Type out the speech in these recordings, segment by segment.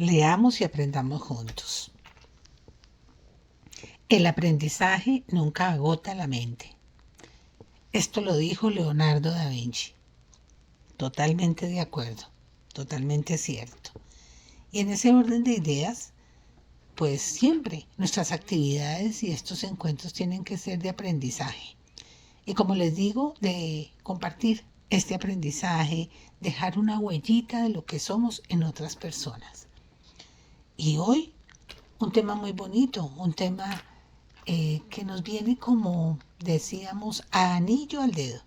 Leamos y aprendamos juntos. El aprendizaje nunca agota la mente. Esto lo dijo Leonardo da Vinci. Totalmente de acuerdo, totalmente cierto. Y en ese orden de ideas, pues siempre nuestras actividades y estos encuentros tienen que ser de aprendizaje. Y como les digo, de compartir este aprendizaje, dejar una huellita de lo que somos en otras personas. Y hoy, un tema muy bonito, un tema que nos viene, como decíamos, a anillo al dedo.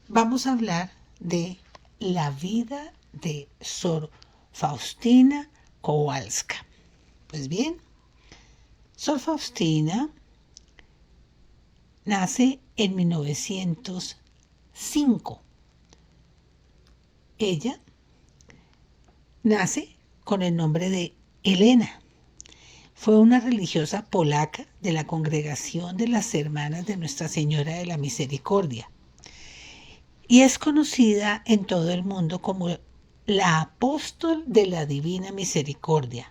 Vamos a hablar de la vida de Sor Faustina Kowalska. Pues bien, Sor Faustina nace en 1905. Ella nace con el nombre de Elena. Fue una religiosa polaca de la congregación de las Hermanas de Nuestra Señora de la Misericordia y es conocida en todo el mundo como la apóstol de la Divina Misericordia,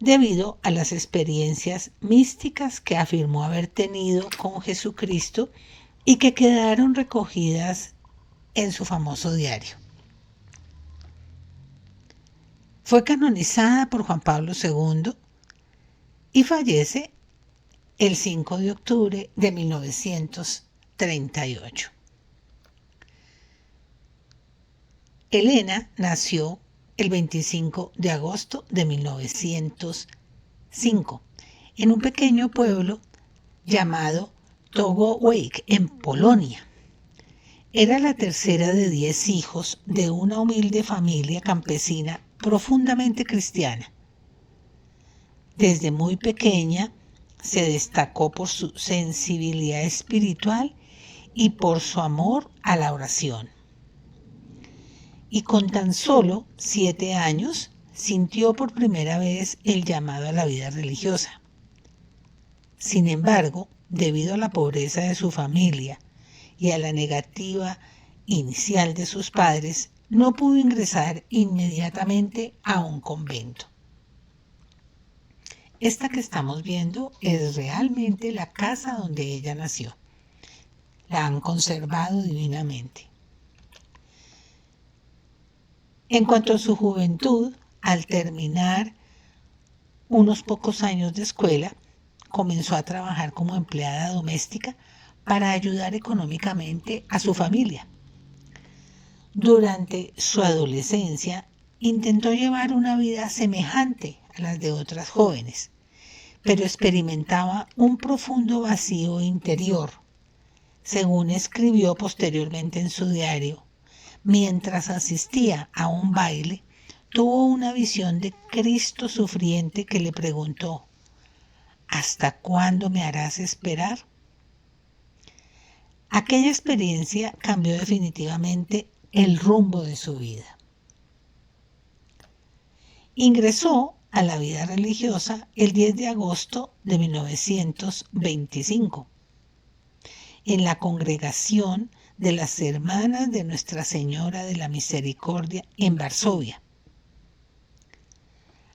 debido a las experiencias místicas que afirmó haber tenido con Jesucristo y que quedaron recogidas en su famoso diario. Fue canonizada por Juan Pablo II y fallece el 5 de octubre de 1938. Elena nació el 25 de agosto de 1905 en un pequeño pueblo llamado Togołęka, en Polonia. Era la tercera de 10 hijos de una humilde familia campesina profundamente cristiana. Desde muy pequeña se destacó por su sensibilidad espiritual y por su amor a la oración. Y con tan solo 7 años sintió por primera vez el llamado a la vida religiosa. Sin embargo, debido a la pobreza de su familia y a la negativa inicial de sus padres, no pudo ingresar inmediatamente a un convento. Esta que estamos viendo es realmente la casa donde ella nació. La han conservado divinamente. En cuanto a su juventud, al terminar unos pocos años de escuela, comenzó a trabajar como empleada doméstica para ayudar económicamente a su familia. Durante su adolescencia, intentó llevar una vida semejante a las de otras jóvenes, pero experimentaba un profundo vacío interior, según escribió posteriormente en su diario. Mientras asistía a un baile, tuvo una visión de Cristo sufriente que le preguntó: ¿hasta cuándo me harás esperar? Aquella experiencia cambió definitivamente el rumbo de su vida. Ingresó a la vida religiosa el 10 de agosto de 1925 en la congregación de las Hermanas de Nuestra Señora de la Misericordia en Varsovia.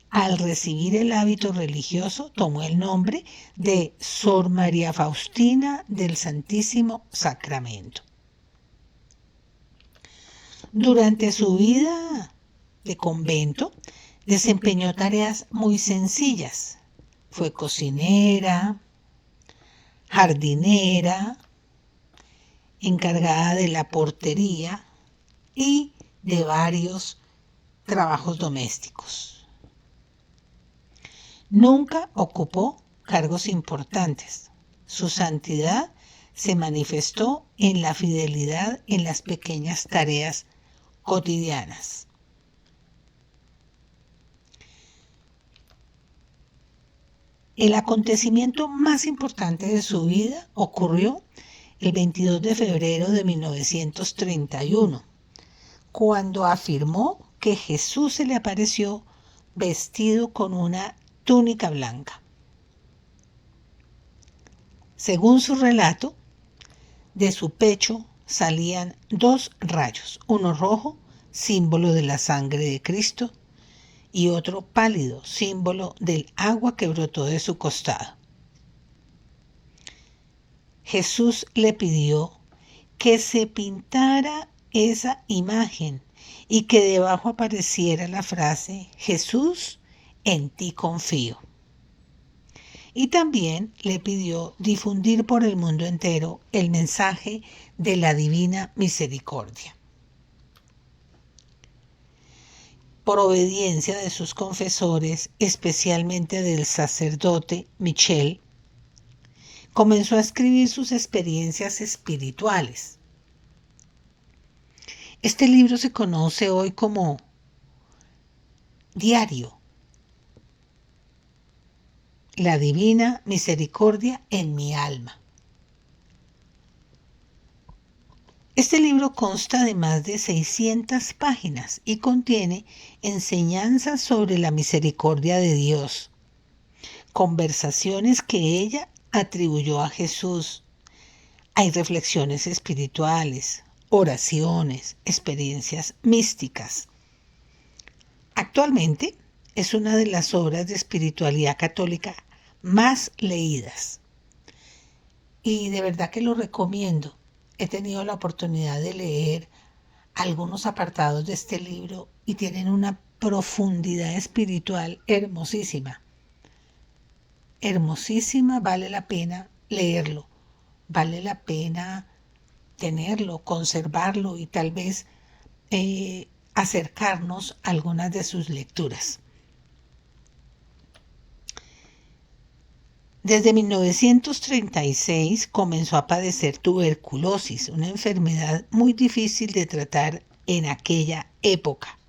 Al recibir el hábito religioso, tomó el nombre de Sor María Faustina del Santísimo Sacramento. Durante su vida de convento, desempeñó tareas muy sencillas. Fue cocinera, jardinera, encargada de la portería y de varios trabajos domésticos. Nunca ocupó cargos importantes. Su santidad se manifestó en la fidelidad en las pequeñas tareas cotidianas. El acontecimiento más importante de su vida ocurrió el 22 de febrero de 1931, cuando afirmó que Jesús se le apareció vestido con una túnica blanca. Según su relato, de su pecho salían 2 rayos, uno rojo, símbolo de la sangre de Cristo, y otro pálido, símbolo del agua que brotó de su costado. Jesús le pidió que se pintara esa imagen y que debajo apareciera la frase: Jesús, en ti confío. Y también le pidió difundir por el mundo entero el mensaje de la divina misericordia. Por obediencia de sus confesores, especialmente del sacerdote Michel, comenzó a escribir sus experiencias espirituales. Este libro se conoce hoy como Diario, la divina misericordia en mi alma. Este libro consta de más de 600 páginas y contiene enseñanzas sobre la misericordia de Dios, conversaciones que ella atribuyó a Jesús. Hay reflexiones espirituales, oraciones, experiencias místicas. Actualmente es una de las obras de espiritualidad católica más leídas. Y de verdad que lo recomiendo. He tenido la oportunidad de leer algunos apartados de este libro y tienen una profundidad espiritual hermosísima. Hermosísima, vale la pena leerlo. Vale la pena tenerlo, conservarlo y tal vez acercarnos a algunas de sus lecturas. Desde 1936 comenzó a padecer tuberculosis, una enfermedad muy difícil de tratar en aquella época.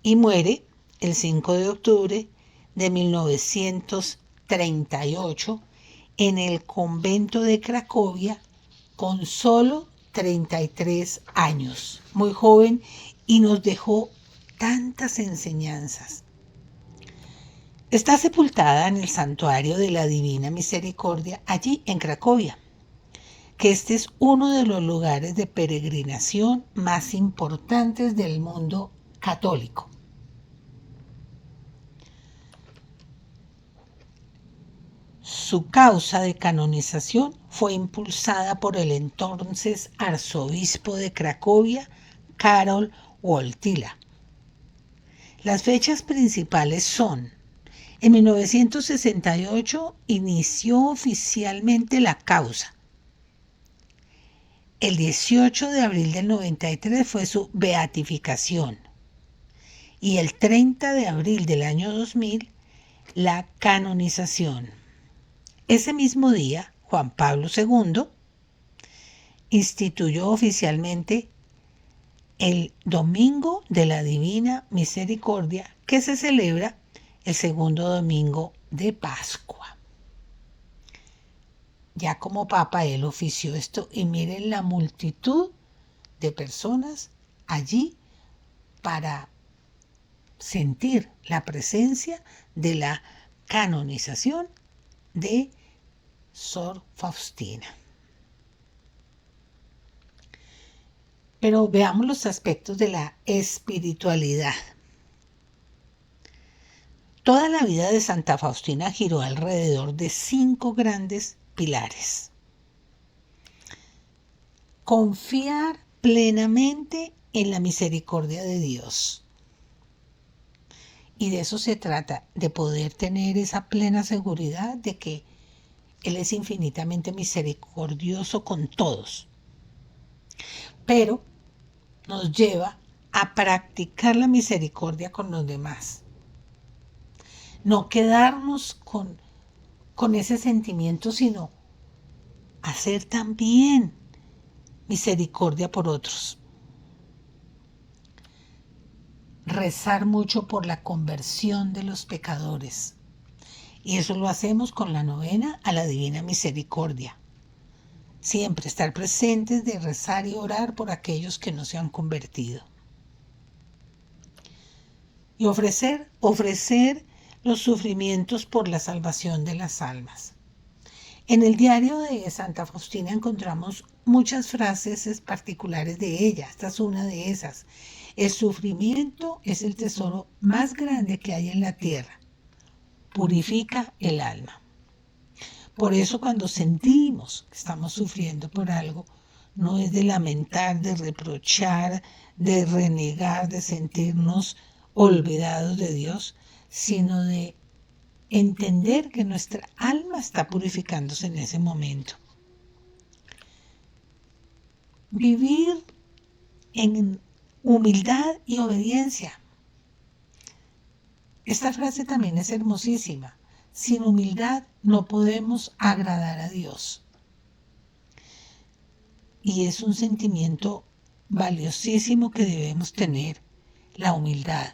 Y muere el 5 de octubre de 1938 en el convento de Cracovia con solo 33 años. Muy joven y nos dejó tantas enseñanzas. Está sepultada en el Santuario de la Divina Misericordia, allí en Cracovia, que este es uno de los lugares de peregrinación más importantes del mundo católico. Su causa de canonización fue impulsada por el entonces arzobispo de Cracovia, Karol Wojtyła. Las fechas principales son: en 1968 inició oficialmente la causa. El 18 de abril del 93 fue su beatificación. Y el 30 de abril del año 2000, la canonización. Ese mismo día, Juan Pablo II instituyó oficialmente el Domingo de la Divina Misericordia, que se celebra el segundo domingo de Pascua. Ya como Papa él ofició esto y miren la multitud de personas allí para sentir la presencia de la canonización de Sor Faustina. Pero veamos los aspectos de la espiritualidad. Toda la vida de Santa Faustina giró alrededor de 5 grandes pilares. Confiar plenamente en la misericordia de Dios. Y de eso se trata, de poder tener esa plena seguridad de que Él es infinitamente misericordioso con todos. Pero nos lleva a practicar la misericordia con los demás. No quedarnos con ese sentimiento, sino hacer también misericordia por otros. Rezar mucho por la conversión de los pecadores. Y eso lo hacemos con la novena a la Divina Misericordia. Siempre estar presentes de rezar y orar por aquellos que no se han convertido. Y ofrecer los sufrimientos por la salvación de las almas. En el diario de Santa Faustina encontramos muchas frases particulares de ella. Esta es una de esas. El sufrimiento es el tesoro más grande que hay en la tierra. Purifica el alma. Por eso cuando sentimos que estamos sufriendo por algo, no es de lamentar, de reprochar, de renegar, de sentirnos olvidados de Dios, sino de entender que nuestra alma está purificándose en ese momento. Vivir en humildad y obediencia. Esta frase también es hermosísima. Sin humildad no podemos agradar a Dios. Y es un sentimiento valiosísimo que debemos tener, la humildad.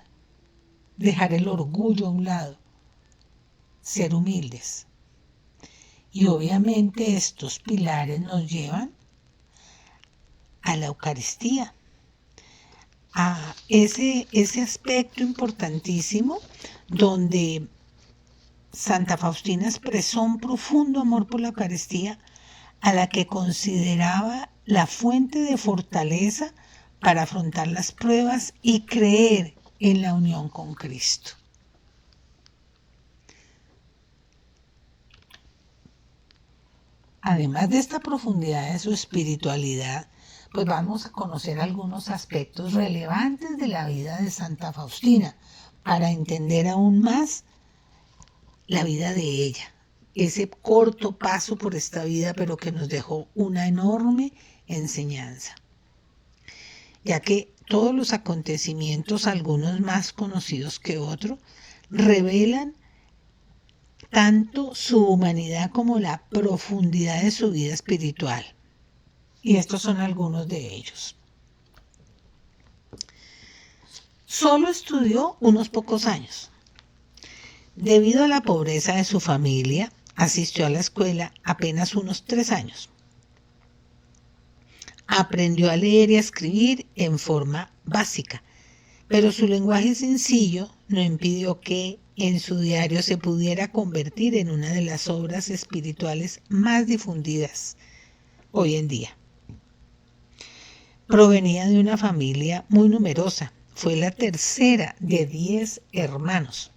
Dejar el orgullo a un lado, ser humildes. Y obviamente estos pilares nos llevan a la Eucaristía, a ese aspecto importantísimo donde Santa Faustina expresó un profundo amor por la Eucaristía, a la que consideraba la fuente de fortaleza para afrontar las pruebas y creer en la unión con Cristo. Además de esta profundidad de su espiritualidad, pues vamos a conocer algunos aspectos relevantes de la vida de Santa Faustina para entender aún más la vida de ella, ese corto paso por esta vida, pero que nos dejó una enorme enseñanza, ya que todos los acontecimientos, algunos más conocidos que otros, revelan tanto su humanidad como la profundidad de su vida espiritual. Y estos son algunos de ellos. Solo estudió unos pocos años. Debido a la pobreza de su familia, asistió a la escuela apenas unos 3 años. Aprendió a leer y a escribir en forma básica, pero su lenguaje sencillo no impidió que en su diario se pudiera convertir en una de las obras espirituales más difundidas hoy en día. Provenía de una familia muy numerosa, fue la tercera de 10 hermanos.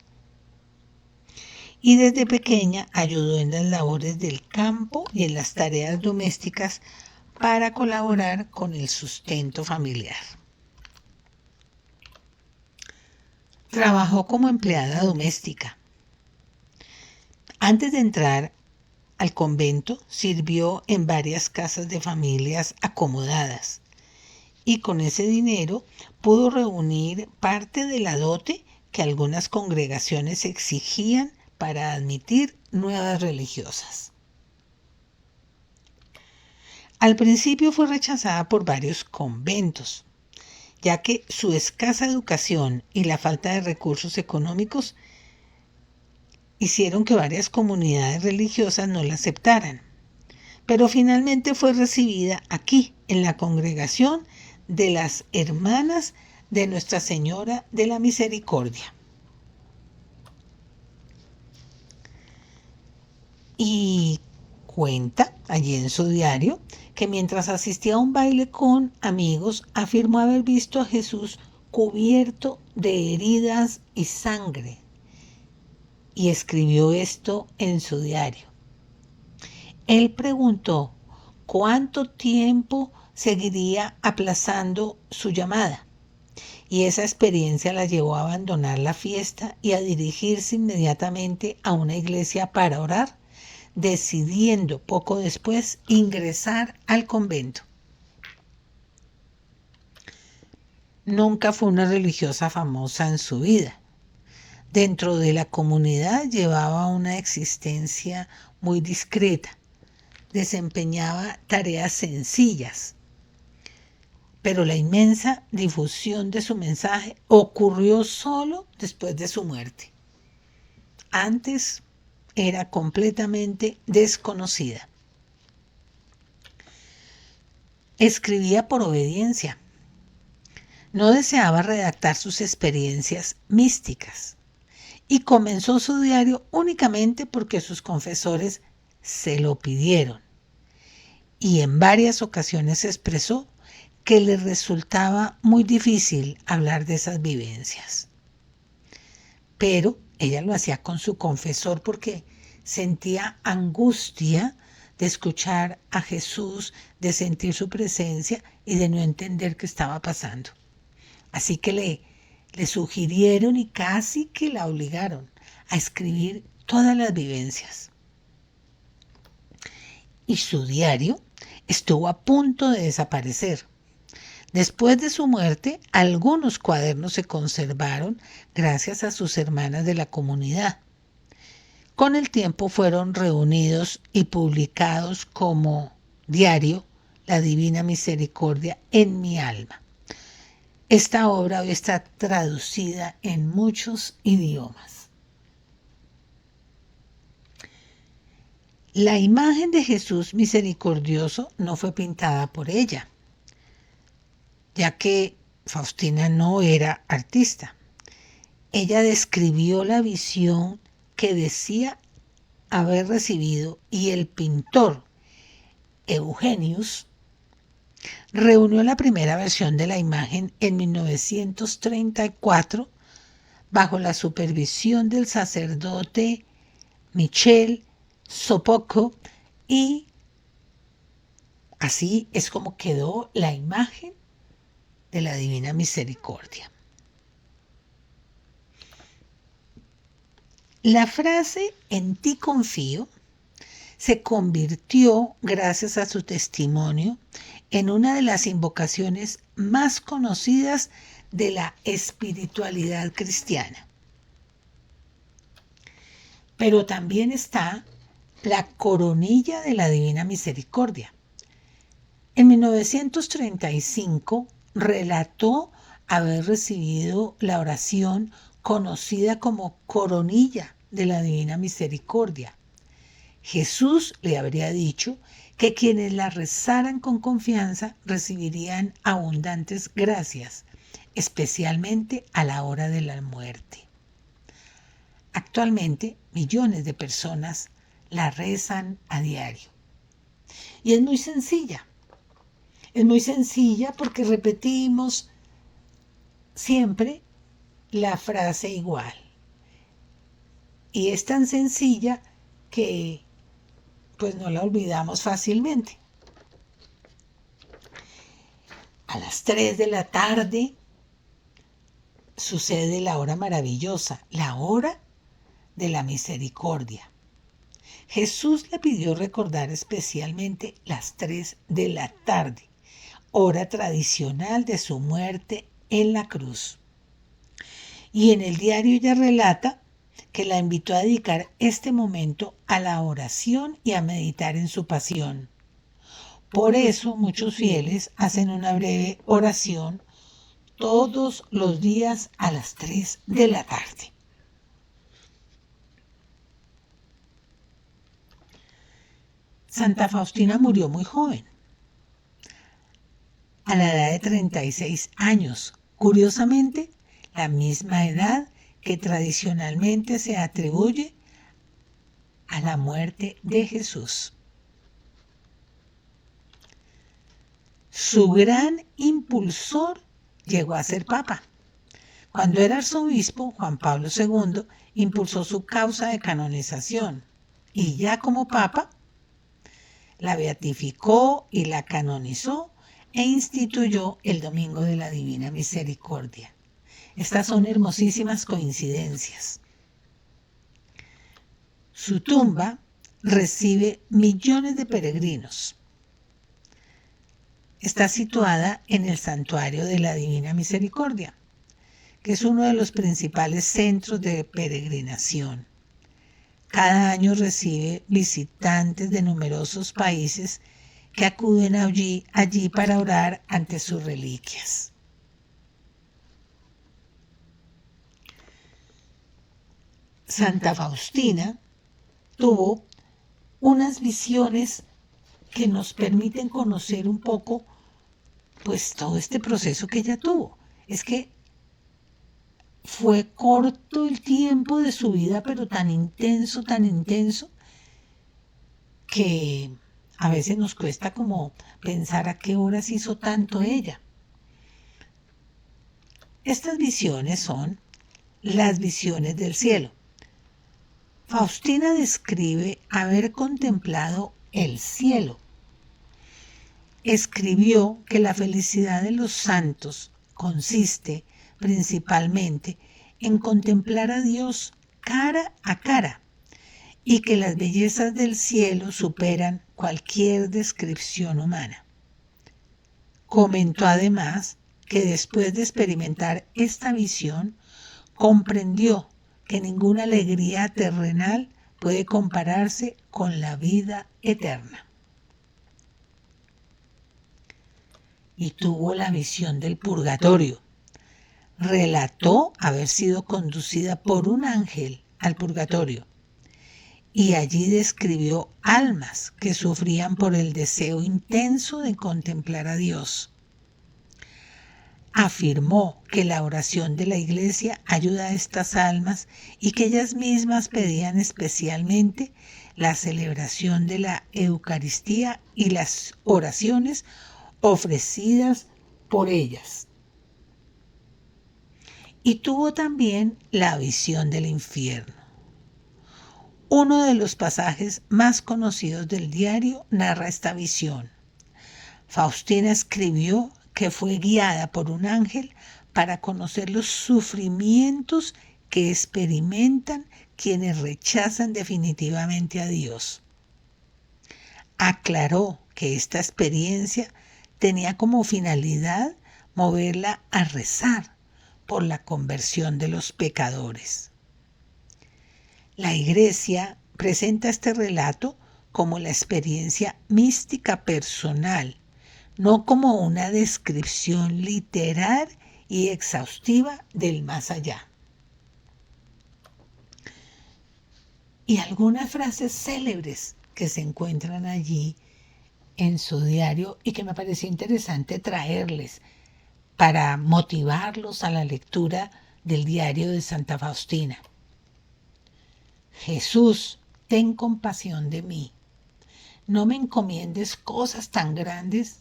Y desde pequeña ayudó en las labores del campo y en las tareas domésticas para colaborar con el sustento familiar. Trabajó como empleada doméstica. Antes de entrar al convento, sirvió en varias casas de familias acomodadas y con ese dinero pudo reunir parte de la dote que algunas congregaciones exigían para admitir nuevas religiosas. Al principio fue rechazada por varios conventos, ya que su escasa educación y la falta de recursos económicos hicieron que varias comunidades religiosas no la aceptaran. Pero finalmente fue recibida aquí, en la congregación de las Hermanas de Nuestra Señora de la Misericordia. Y cuenta allí en su diario que mientras asistía a un baile con amigos, afirmó haber visto a Jesús cubierto de heridas y sangre. Y escribió esto en su diario. Él preguntó cuánto tiempo seguiría aplazando su llamada. Y esa experiencia la llevó a abandonar la fiesta y a dirigirse inmediatamente a una iglesia para orar, decidiendo poco después ingresar al convento. Nunca fue una religiosa famosa en su vida. Dentro de la comunidad llevaba una existencia muy discreta. Desempeñaba tareas sencillas. Pero la inmensa difusión de su mensaje ocurrió solo después de su muerte. Antes era completamente desconocida. Escribía por obediencia. No deseaba redactar sus experiencias místicas y comenzó su diario únicamente porque sus confesores se lo pidieron. Y en varias ocasiones expresó que le resultaba muy difícil hablar de esas vivencias. Pero ella lo hacía con su confesor porque sentía angustia de escuchar a Jesús, de sentir su presencia y de no entender qué estaba pasando. Así que le sugirieron y casi que la obligaron a escribir todas las vivencias. Y su diario estuvo a punto de desaparecer. Después de su muerte, algunos cuadernos se conservaron gracias a sus hermanas de la comunidad. Con el tiempo fueron reunidos y publicados como diario La Divina Misericordia en mi alma. Esta obra hoy está traducida en muchos idiomas. La imagen de Jesús misericordioso no fue pintada por ella, ya que Faustina no era artista. Ella describió la visión que decía haber recibido y el pintor Eugenius reunió la primera versión de la imagen en 1934 bajo la supervisión del sacerdote Michel Sopoco, y así es como quedó la imagen de la Divina Misericordia. La frase "en ti confío" se convirtió, gracias a su testimonio, en una de las invocaciones más conocidas de la espiritualidad cristiana. Pero también está la coronilla de la Divina Misericordia. En 1935 relató haber recibido la oración conocida como coronilla de la Divina Misericordia. Jesús le habría dicho que quienes la rezaran con confianza recibirían abundantes gracias, especialmente a la hora de la muerte. Actualmente, millones de personas la rezan a diario. Y es muy sencilla. Es muy sencilla porque repetimos siempre la frase igual. Y es tan sencilla que pues no la olvidamos fácilmente. A las 3 de la tarde sucede la hora maravillosa, la hora de la misericordia. Jesús le pidió recordar especialmente las 3 de la tarde, hora tradicional de su muerte en la cruz. Y en el diario ella relata que la invitó a dedicar este momento a la oración y a meditar en su pasión. Por eso muchos fieles hacen una breve oración todos los días a las 3 de la tarde. Santa Faustina murió muy joven, a la edad de 36 años, curiosamente la misma edad que tradicionalmente se atribuye a la muerte de Jesús. Su gran impulsor llegó a ser papa. Cuando era arzobispo, Juan Pablo II impulsó su causa de canonización y ya como papa la beatificó y la canonizó e instituyó el Domingo de la Divina Misericordia. Estas son hermosísimas coincidencias. Su tumba recibe millones de peregrinos. Está situada en el Santuario de la Divina Misericordia, que es uno de los principales centros de peregrinación. Cada año recibe visitantes de numerosos países que acuden allí para orar ante sus reliquias. Santa Faustina tuvo unas visiones que nos permiten conocer un poco pues todo este proceso que ella tuvo. Es que fue corto el tiempo de su vida, pero tan intenso, que A veces nos cuesta como pensar a qué horas hizo tanto ella. Estas visiones son las visiones del cielo. Faustina describe haber contemplado el cielo. Escribió que la felicidad de los santos consiste principalmente en contemplar a Dios cara a cara y que las bellezas del cielo superan cualquier descripción humana. Comentó además que después de experimentar esta visión, comprendió que ninguna alegría terrenal puede compararse con la vida eterna. Y tuvo la visión del purgatorio. Relató haber sido conducida por un ángel al purgatorio y allí describió almas que sufrían por el deseo intenso de contemplar a Dios. Afirmó que la oración de la Iglesia ayuda a estas almas y que ellas mismas pedían especialmente la celebración de la Eucaristía y las oraciones ofrecidas por ellas. Y tuvo también la visión del infierno. Uno de los pasajes más conocidos del diario narra esta visión. Faustina escribió que fue guiada por un ángel para conocer los sufrimientos que experimentan quienes rechazan definitivamente a Dios. Aclaró que esta experiencia tenía como finalidad moverla a rezar por la conversión de los pecadores. La Iglesia presenta este relato como la experiencia mística personal, no como una descripción literal y exhaustiva del más allá. Y algunas frases célebres que se encuentran allí en su diario y que me pareció interesante traerles para motivarlos a la lectura del diario de Santa Faustina. Jesús, ten compasión de mí. No me encomiendes cosas tan grandes.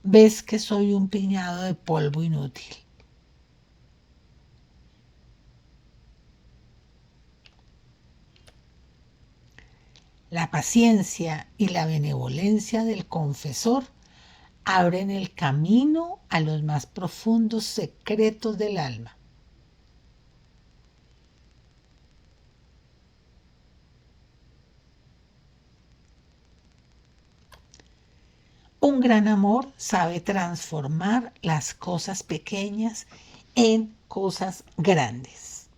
Ves que soy un piñado de polvo inútil. La paciencia y la benevolencia del confesor abren el camino a los más profundos secretos del alma. Un gran amor sabe transformar las cosas pequeñas en cosas grandes.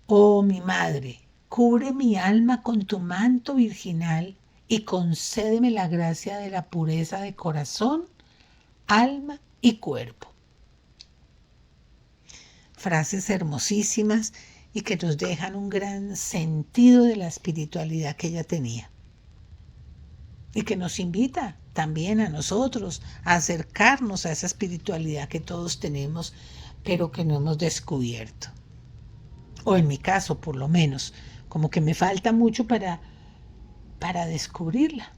Oh mi madre, cubre mi alma con tu manto virginal y concédeme la gracia de la pureza de corazón, alma y cuerpo. Frases hermosísimas y que nos dejan un gran sentido de la espiritualidad que ella tenía. Y que nos invita también a nosotros a acercarnos a esa espiritualidad que todos tenemos, pero que no hemos descubierto. O en mi caso, por lo menos, como que me falta mucho para descubrirla.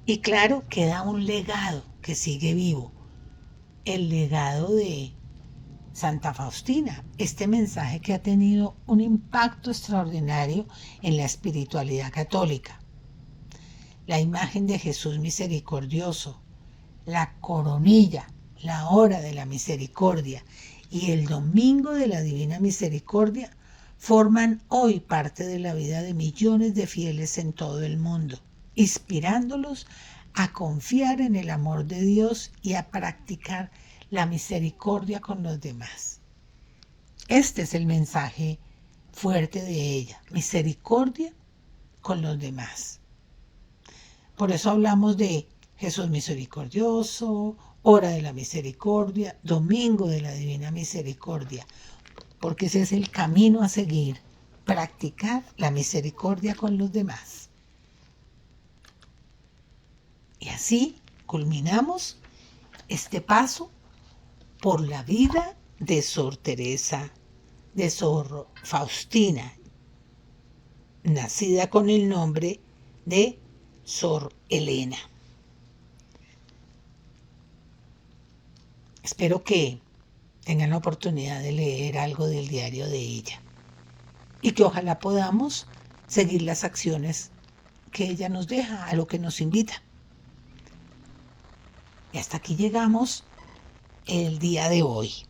Y claro, queda un legado que sigue vivo. El legado de Santa Faustina, este mensaje que ha tenido un impacto extraordinario en la espiritualidad católica. La imagen de Jesús misericordioso, la coronilla, la hora de la misericordia y el domingo de la Divina Misericordia forman hoy parte de la vida de millones de fieles en todo el mundo, inspirándolos a confiar en el amor de Dios y a practicar la misericordia con los demás. Este es el mensaje fuerte de ella, misericordia con los demás. Por eso hablamos de Jesús misericordioso, hora de la misericordia, domingo de la Divina Misericordia, porque ese es el camino a seguir, practicar la misericordia con los demás. Y así culminamos este paso por la vida de Sor Teresa de Sor Faustina, nacida con el nombre de Sor Elena. Espero que tengan la oportunidad de leer algo del diario de ella y que ojalá podamos seguir las acciones que ella nos deja, a lo que nos invita. Y hasta aquí llegamos el día de hoy.